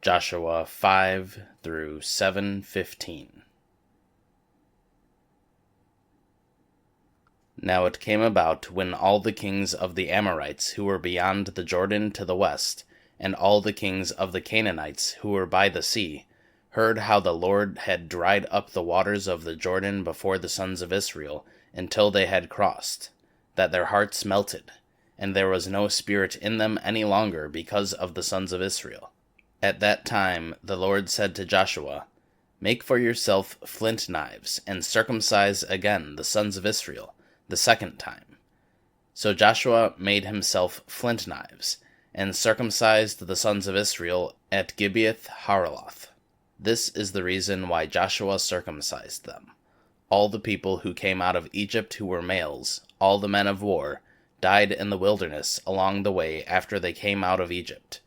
Joshua 5 through 7:15. Now it came about, when all the kings of the Amorites who were beyond the Jordan to the west, and all the kings of the Canaanites who were by the sea, heard how the Lord had dried up the waters of the Jordan before the sons of Israel, until they had crossed, that their hearts melted, and there was no spirit in them any longer because of the sons of Israel. At that time the Lord said to Joshua, "Make for yourself flint knives, and circumcise again the sons of Israel the second time." So Joshua made himself flint knives, and circumcised the sons of Israel at Gibeath Haraloth. This is the reason why Joshua circumcised them. All the people who came out of Egypt who were males, all the men of war, died in the wilderness along the way after they came out of Egypt.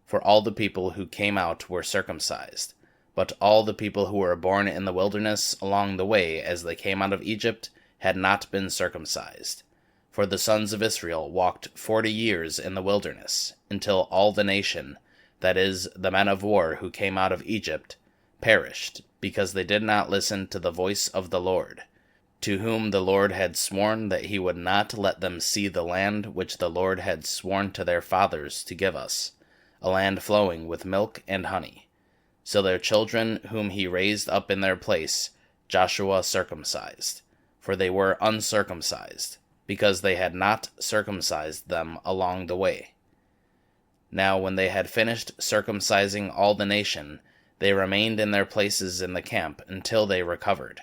For all the people who came out were circumcised, but all the people who were born in the wilderness along the way as they came out of Egypt had not been circumcised. For the sons of Israel walked 40 years in the wilderness, until all the nation, that is, the men of war who came out of Egypt, perished, because they did not listen to the voice of the Lord, to whom the Lord had sworn that he would not let them see the land which the Lord had sworn to their fathers to give us, a land flowing with milk and honey. So their children whom he raised up in their place, Joshua circumcised, for they were uncircumcised, because they had not circumcised them along the way. Now when they had finished circumcising all the nation, they remained in their places in the camp until they recovered.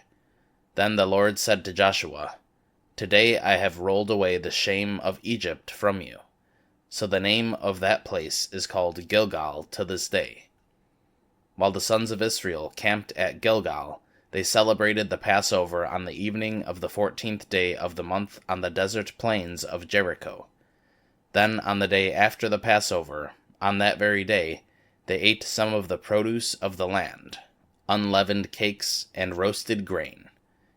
Then the Lord said to Joshua, "Today I have rolled away the shame of Egypt from you." So the name of that place is called Gilgal to this day. While the sons of Israel camped at Gilgal, they celebrated the Passover on the evening of the 14th day of the month on the desert plains of Jericho. Then on the day after the Passover, on that very day, they ate some of the produce of the land, unleavened cakes and roasted grain.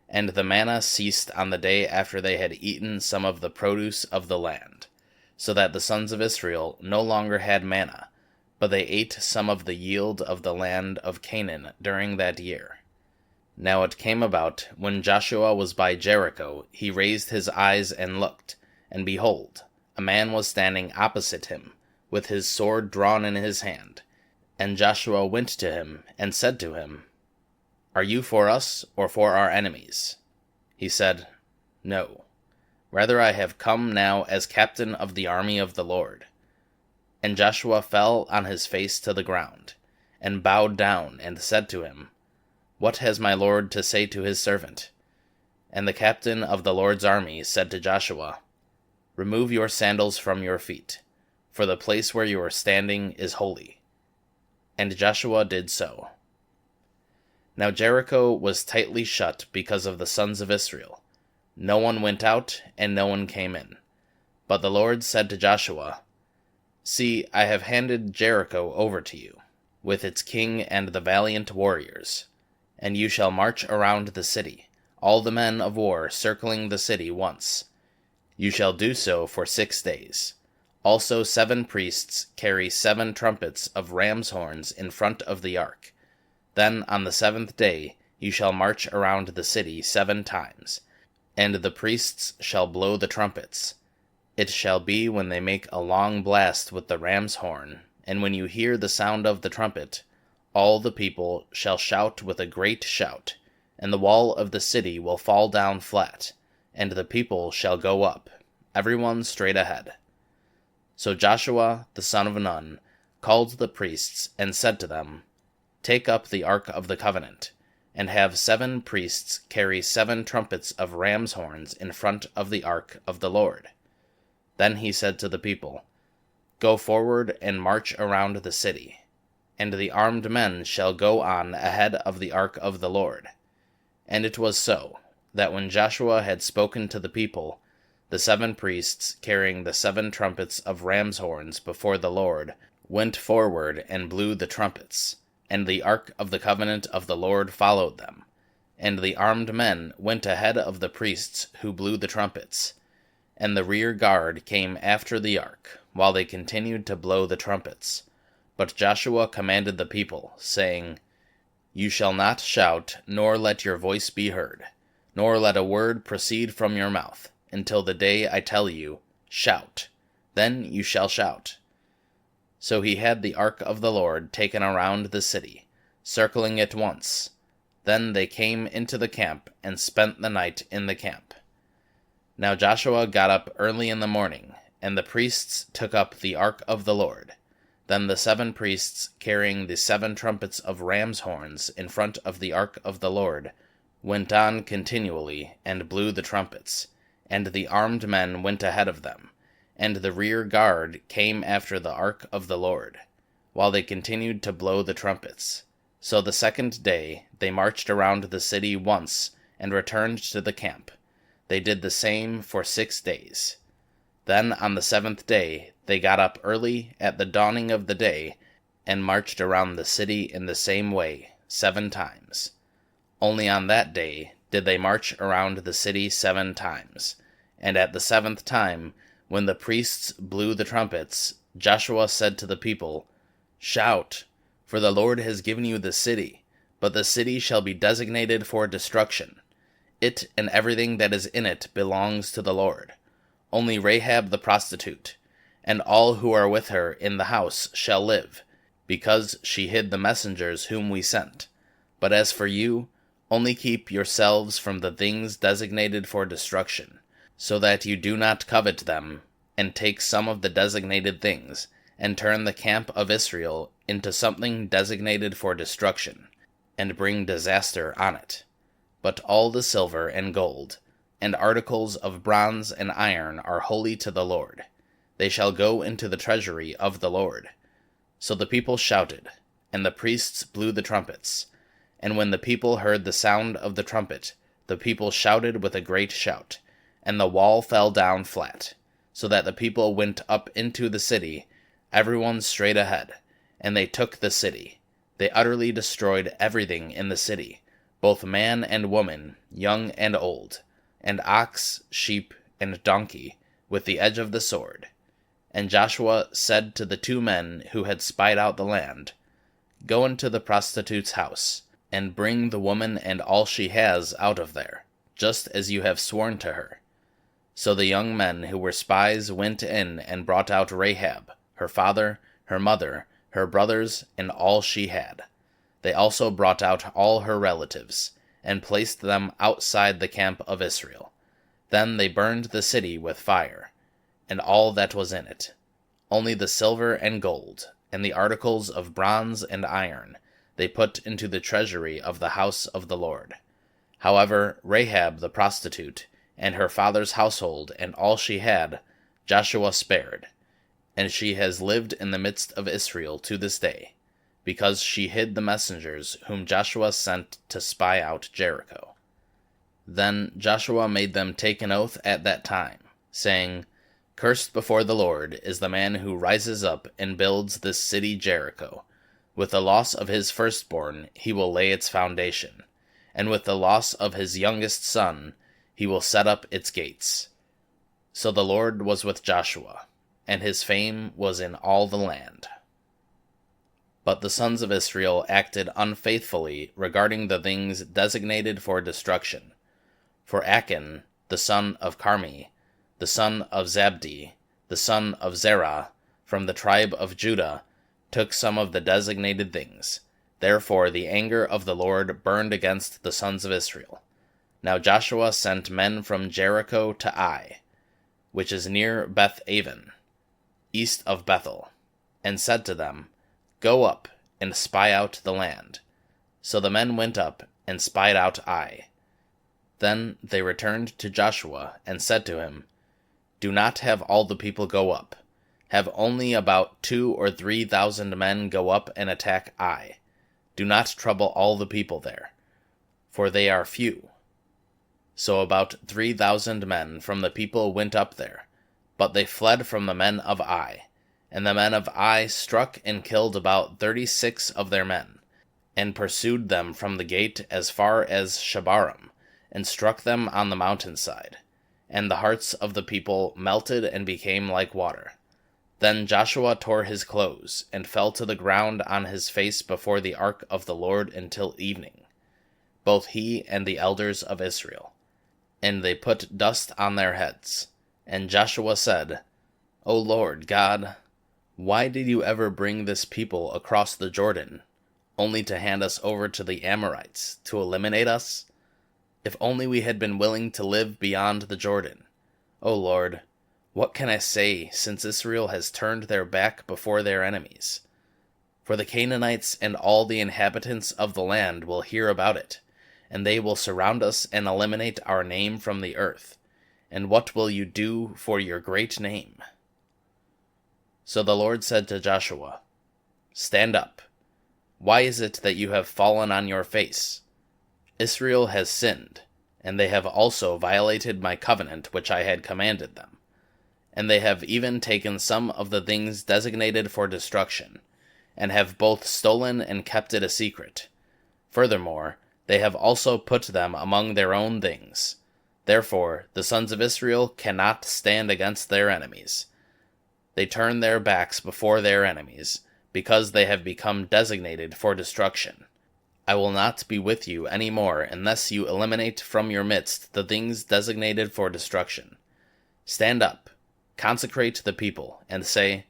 And the manna ceased on the day after they had eaten some of the produce of the land, so that the sons of Israel no longer had manna, but they ate some of the yield of the land of Canaan during that year. Now it came about, when Joshua was by Jericho, he raised his eyes and looked, and behold, a man was standing opposite him, with his sword drawn in his hand. And Joshua went to him, and said to him, "Are you for us, or for our enemies?" He said, "No. Rather I have come now as captain of the army of the Lord." And Joshua fell on his face to the ground, and bowed down, and said to him, "What has my Lord to say to his servant?" And the captain of the Lord's army said to Joshua, "Remove your sandals from your feet, for the place where you are standing is holy." And Joshua did so. Now Jericho was tightly shut because of the sons of Israel. No one went out, and no one came in. But the Lord said to Joshua, "See, I have handed Jericho over to you, with its king and the valiant warriors. And you shall march around the city, all the men of war circling the city once. You shall do so for 6 days. Also 7 priests carry 7 trumpets of ram's horns in front of the ark. Then on the 7th day you shall march around the city 7 times, and the priests shall blow the trumpets. It shall be when they make a long blast with the ram's horn, and when you hear the sound of the trumpet, all the people shall shout with a great shout, and the wall of the city will fall down flat, and the people shall go up, everyone straight ahead." So Joshua the son of Nun called the priests and said to them, "Take up the ark of the covenant, and have 7 priests carry 7 trumpets of ram's horns in front of the ark of the Lord." Then he said to the people, "Go forward and march around the city, and the armed men shall go on ahead of the ark of the Lord." And it was so, that when Joshua had spoken to the people, the 7 priests carrying the 7 trumpets of ram's horns before the Lord went forward and blew the trumpets, and the ark of the covenant of the Lord followed them, and the armed men went ahead of the priests who blew the trumpets, and the rear guard came after the ark, while they continued to blow the trumpets. But Joshua commanded the people, saying, You shall not shout, nor let your voice be heard, nor let a word proceed from your mouth, until the day I tell you, Shout. Then you shall shout. So he had the ark of the Lord taken around the city, circling it once. Then they came into the camp, and spent the night in the camp. Now Joshua got up early in the morning, and the priests took up the ark of the Lord. Then the 7 priests, carrying the 7 trumpets of ram's horns in front of the ark of the Lord, went on continually, and blew the trumpets. And the armed men went ahead of them, and the rear guard came after the ark of the Lord, while they continued to blow the trumpets. So the 2nd day they marched around the city once, and returned to the camp. They did the same for 6 days. Then on the 7th day they got up early at the dawning of the day, and marched around the city in the same way 7 times. Only on that day did they march around the city 7 times. And at the 7th time, when the priests blew the trumpets, Joshua said to the people, Shout, for the Lord has given you the city, but the city shall be designated for destruction. It and everything that is in it belongs to the Lord. Only Rahab the prostitute, and all who are with her in the house shall live, because she hid the messengers whom we sent. But as for you, only keep yourselves from the things designated for destruction, so that you do not covet them, and take some of the designated things, and turn the camp of Israel into something designated for destruction, and bring disaster on it. But all the silver and gold, and articles of bronze and iron are holy to the Lord. They shall go into the treasury of the Lord. So the people shouted, and the priests blew the trumpets. And when the people heard the sound of the trumpet, the people shouted with a great shout, and the wall fell down flat, so that the people went up into the city, everyone straight ahead, and they took the city. They utterly destroyed everything in the city, both man and woman, young and old, and ox, sheep, and donkey, with the edge of the sword. And Joshua said to the 2 men who had spied out the land, Go into the prostitute's house, and bring the woman and all she has out of there, just as you have sworn to her. So the young men who were spies went in and brought out Rahab, her father, her mother, her brothers, and all she had. They also brought out all her relatives, and placed them outside the camp of Israel. Then they burned the city with fire, and all that was in it. Only the silver and gold, and the articles of bronze and iron, they put into the treasury of the house of the Lord. However, Rahab the prostitute, and her father's household, and all she had, Joshua spared, and she has lived in the midst of Israel to this day, because she hid the messengers whom Joshua sent to spy out Jericho. Then Joshua made them take an oath at that time, saying, Cursed before the Lord is the man who rises up and builds this city Jericho. With the loss of his firstborn he will lay its foundation, and with the loss of his youngest son he will set up its gates. So the Lord was with Joshua, and his fame was in all the land. But the sons of Israel acted unfaithfully regarding the things designated for destruction. For Achan, the son of Carmi, the son of Zabdi, the son of Zerah, from the tribe of Judah, took some of the designated things. Therefore the anger of the Lord burned against the sons of Israel. Now Joshua sent men from Jericho to Ai, which is near Beth-aven, east of Bethel, and said to them, Go up and spy out the land. So the men went up and spied out Ai. Then they returned to Joshua and said to him, Do not have all the people go up. Have only about 2,000 or 3,000 men go up and attack Ai. Do not trouble all the people there, for they are few. So about 3,000 men from the people went up there, but they fled from the men of Ai. And the men of Ai struck and killed about 36 of their men, and pursued them from the gate as far as Shebarim, and struck them on the mountainside. And the hearts of the people melted and became like water. Then Joshua tore his clothes, and fell to the ground on his face before the ark of the Lord until evening, both he and the elders of Israel. And they put dust on their heads. And Joshua said, O Lord God, why did you ever bring this people across the Jordan, only to hand us over to the Amorites, to eliminate us? If only we had been willing to live beyond the Jordan. O Lord, what can I say, since Israel has turned their back before their enemies? For the Canaanites and all the inhabitants of the land will hear about it, and they will surround us and eliminate our name from the earth. And what will you do for your great name? So the Lord said to Joshua, Stand up. Why is it that you have fallen on your face? Israel has sinned, and they have also violated my covenant which I had commanded them. And they have even taken some of the things designated for destruction, and have both stolen and kept it a secret. Furthermore, they have also put them among their own things. Therefore, the sons of Israel cannot stand against their enemies. They turn their backs before their enemies, because they have become designated for destruction. I will not be with you any more unless you eliminate from your midst the things designated for destruction. Stand up, consecrate the people, and say,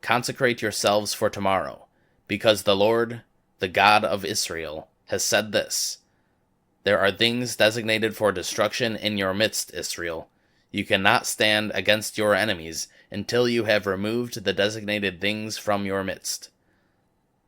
Consecrate yourselves for tomorrow, because the Lord, the God of Israel, has said this. There are things designated for destruction in your midst, Israel. You cannot stand against your enemies until you have removed the designated things from your midst.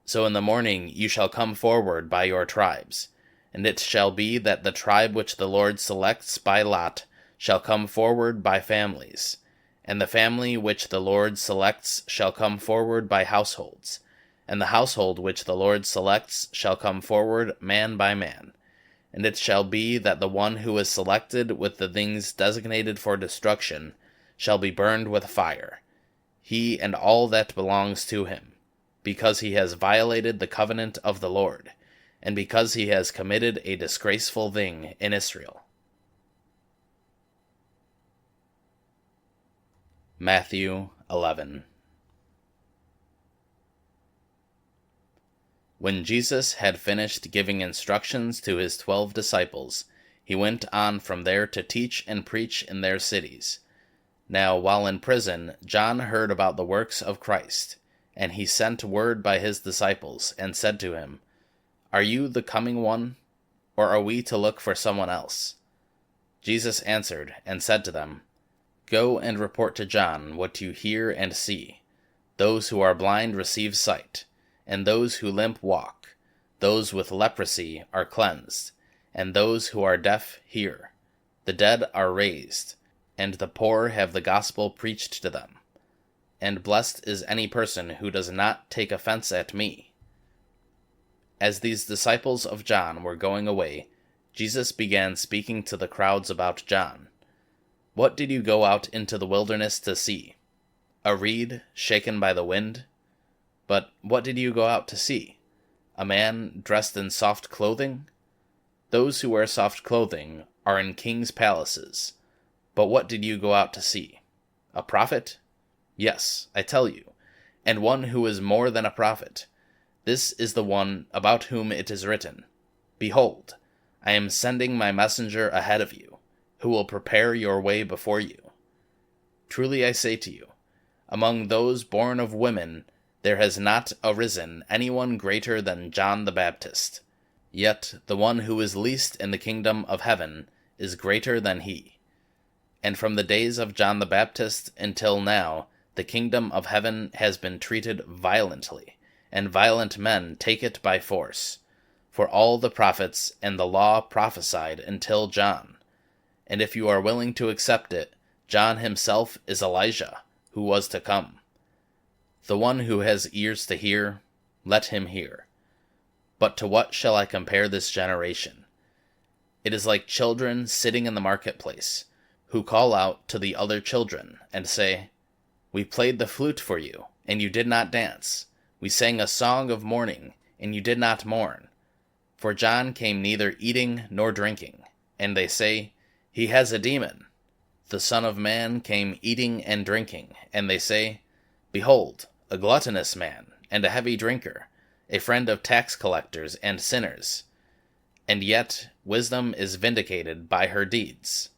So in the morning you shall come forward by your tribes, and it shall be that the tribe which the Lord selects by lot shall come forward by families, and the family which the Lord selects shall come forward by households, and the household which the Lord selects shall come forward man by man. And it shall be that the one who is selected with the things designated for destruction shall be burned with fire, he and all that belongs to him, because he has violated the covenant of the Lord, and because he has committed a disgraceful thing in Israel. Matthew 11. When Jesus had finished giving instructions to his 12 disciples, he went on from there to teach and preach in their cities. Now, while in prison, John heard about the works of Christ, and he sent word by his disciples, and said to him, Are you the coming one, or are we to look for someone else? Jesus answered, and said to them, Go and report to John what you hear and see. Those who are blind receive sight, and those who limp walk. Those with leprosy are cleansed, and those who are deaf hear. The dead are raised, and the poor have the gospel preached to them. And blessed is any person who does not take offense at me. As these disciples of John were going away, Jesus began speaking to the crowds about John. What did you go out into the wilderness to see? A reed shaken by the wind? But what did you go out to see? A man dressed in soft clothing? Those who wear soft clothing are in kings' palaces. But what did you go out to see? A prophet? Yes, I tell you, and one who is more than a prophet. This is the one about whom it is written, Behold, I am sending my messenger ahead of you, who will prepare your way before you. Truly I say to you, among those born of women, there has not arisen anyone greater than John the Baptist. Yet the one who is least in the kingdom of heaven is greater than he. And from the days of John the Baptist until now, the kingdom of heaven has been treated violently, and violent men take it by force. For all the prophets and the law prophesied until John. And if you are willing to accept it, John himself is Elijah, who was to come. The one who has ears to hear, let him hear. But to what shall I compare this generation? It is like children sitting in the marketplace, who call out to the other children, and say, We played the flute for you, and you did not dance. We sang a song of mourning, and you did not mourn. For John came neither eating nor drinking, and they say, He has a demon. The Son of Man came eating and drinking, and they say, Behold, a gluttonous man, and a heavy drinker, a friend of tax collectors and sinners. And yet wisdom is vindicated by her deeds.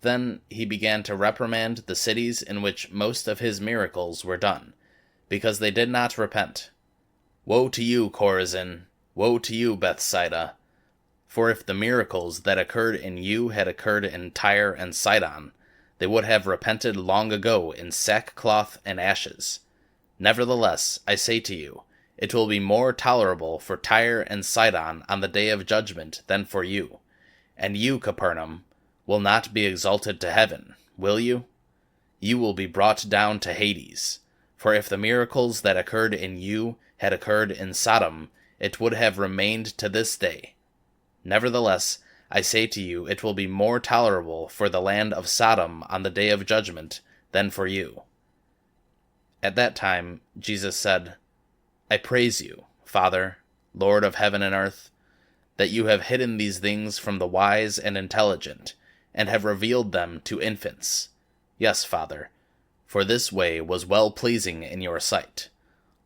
Then he began to reprimand the cities in which most of his miracles were done, because they did not repent. Woe to you, Chorazin! Woe to you, Bethsaida! For if the miracles that occurred in you had occurred in Tyre and Sidon, they would have repented long ago in sackcloth and ashes. Nevertheless, I say to you, it will be more tolerable for Tyre and Sidon on the day of judgment than for you. And you, Capernaum, will not be exalted to heaven, will you? You will be brought down to Hades. For if the miracles that occurred in you had occurred in Sodom, it would have remained to this day. Nevertheless, I say to you, it will be more tolerable for the land of Sodom on the day of judgment than for you. At that time, Jesus said, I praise you, Father, Lord of heaven and earth, that you have hidden these things from the wise and intelligent, and have revealed them to infants. Yes, Father, for this way was well-pleasing in your sight.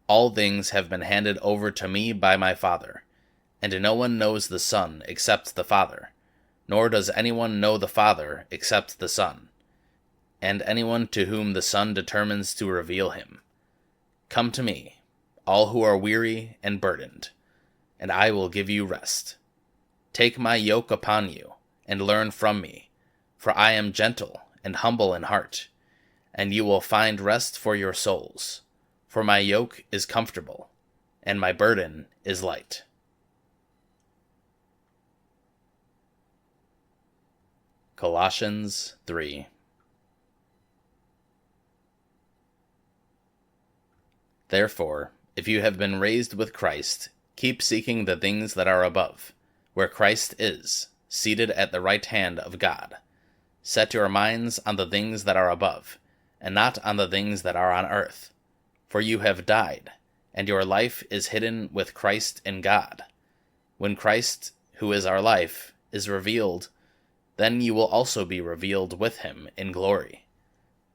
All things have been handed over to me by my Father, and no one knows the Son except the Father, nor does anyone know the Father except the Son, and anyone to whom the Son determines to reveal him. Come to me, all who are weary and burdened, and I will give you rest. Take my yoke upon you, and learn from me, for I am gentle and humble in heart, and you will find rest for your souls. For my yoke is comfortable, and my burden is light. Colossians 3. Therefore, if you have been raised with Christ, keep seeking the things that are above, where Christ is, seated at the right hand of God. Set your minds on the things that are above, and not on the things that are on earth. For you have died, and your life is hidden with Christ in God. When Christ, who is our life, is revealed, then you will also be revealed with him in glory.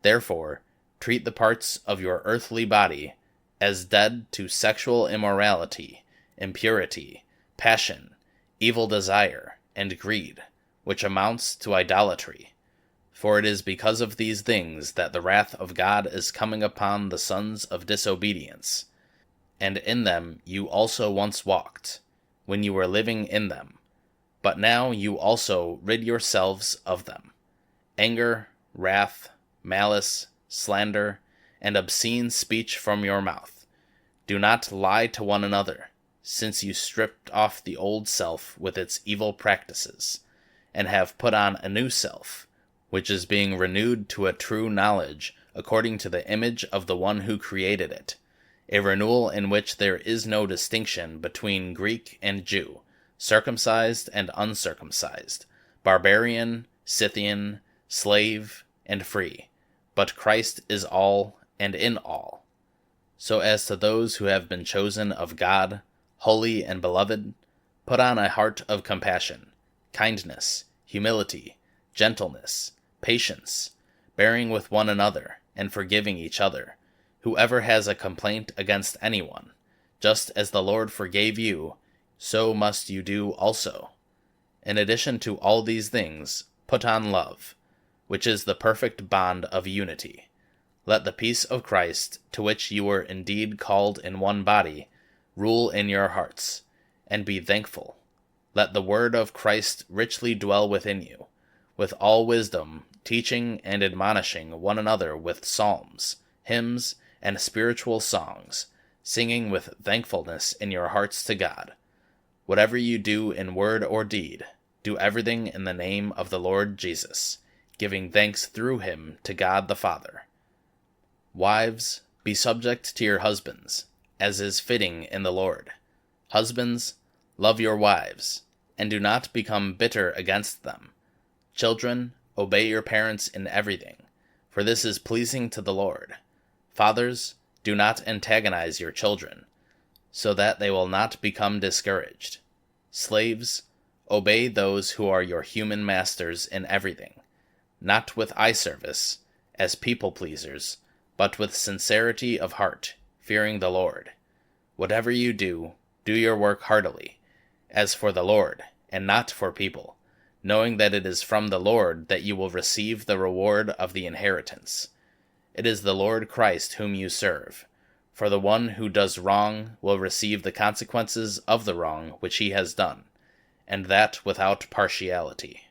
Therefore, treat the parts of your earthly body as dead to sexual immorality, impurity, passion, evil desire, and greed, which amounts to idolatry. For it is because of these things that the wrath of God is coming upon the sons of disobedience. And in them you also once walked, when you were living in them. But now you also rid yourselves of them. Anger, wrath, malice, slander, and obscene speech from your mouth. Do not lie to one another, since you stripped off the old self with its evil practices, and have put on a new self, which is being renewed to a true knowledge according to the image of the one who created it, a renewal in which there is no distinction between Greek and Jew, circumcised and uncircumcised, barbarian, Scythian, slave, and free, but Christ is all and in all. So as to those who have been chosen of God, holy and beloved, put on a heart of compassion, kindness, humility, gentleness, patience, bearing with one another, and forgiving each other. Whoever has a complaint against anyone, just as the Lord forgave you, so must you do also. In addition to all these things, put on love, which is the perfect bond of unity. Let the peace of Christ, to which you were indeed called in one body, rule in your hearts, and be thankful. Let the word of Christ richly dwell within you, with all wisdom, teaching and admonishing one another with psalms, hymns, and spiritual songs, singing with thankfulness in your hearts to God. Whatever you do in word or deed, do everything in the name of the Lord Jesus, giving thanks through him to God the Father. Wives, be subject to your husbands, as is fitting in the Lord. Husbands, love your wives, and do not become bitter against them. Children, obey your parents in everything, for this is pleasing to the Lord. Fathers, do not antagonize your children, so that they will not become discouraged. Slaves, obey those who are your human masters in everything, not with eye service, as people-pleasers, but with sincerity of heart, fearing the Lord. Whatever you do, do your work heartily, as for the Lord, and not for people, knowing that it is from the Lord that you will receive the reward of the inheritance. It is the Lord Christ whom you serve. For the one who does wrong will receive the consequences of the wrong which he has done, and that without partiality.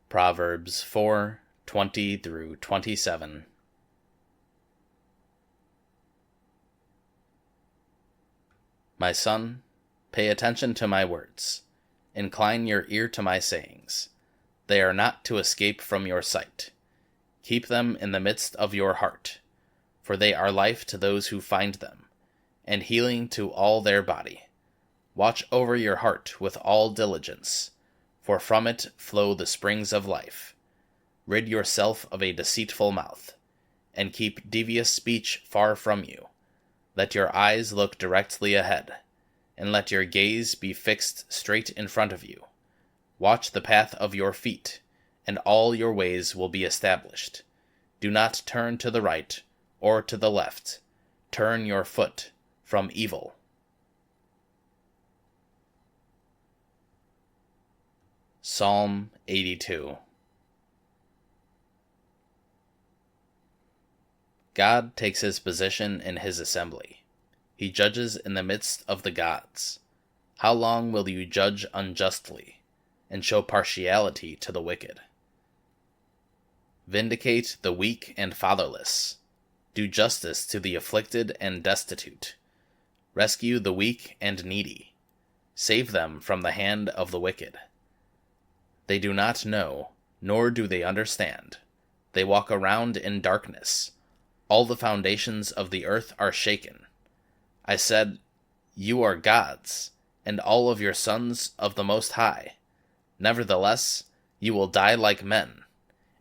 Proverbs 4:20-27. My son, pay attention to my words. Incline your ear to my sayings. They are not to escape from your sight. Keep them in the midst of your heart, for they are life to those who find them, and healing to all their body. Watch over your heart with all diligence, for from it flow the springs of life. Rid yourself of a deceitful mouth, and keep devious speech far from you. Let your eyes look directly ahead, and let your gaze be fixed straight in front of you. Watch the path of your feet, and all your ways will be established. Do not turn to the right or to the left. Turn your foot from evil. Psalm 82. God takes his position in his assembly. He judges in the midst of the gods. How long will you judge unjustly, and show partiality to the wicked? Vindicate the weak and fatherless. Do justice to the afflicted and destitute. Rescue the weak and needy. Save them from the hand of the wicked. They do not know, nor do they understand. They walk around in darkness. All the foundations of the earth are shaken. I said, You are gods, and all of your sons of the Most High. Nevertheless, you will die like men,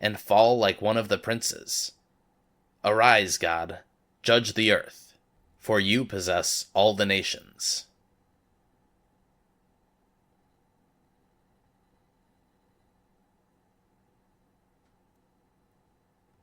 and fall like one of the princes. Arise, God, judge the earth, for you possess all the nations.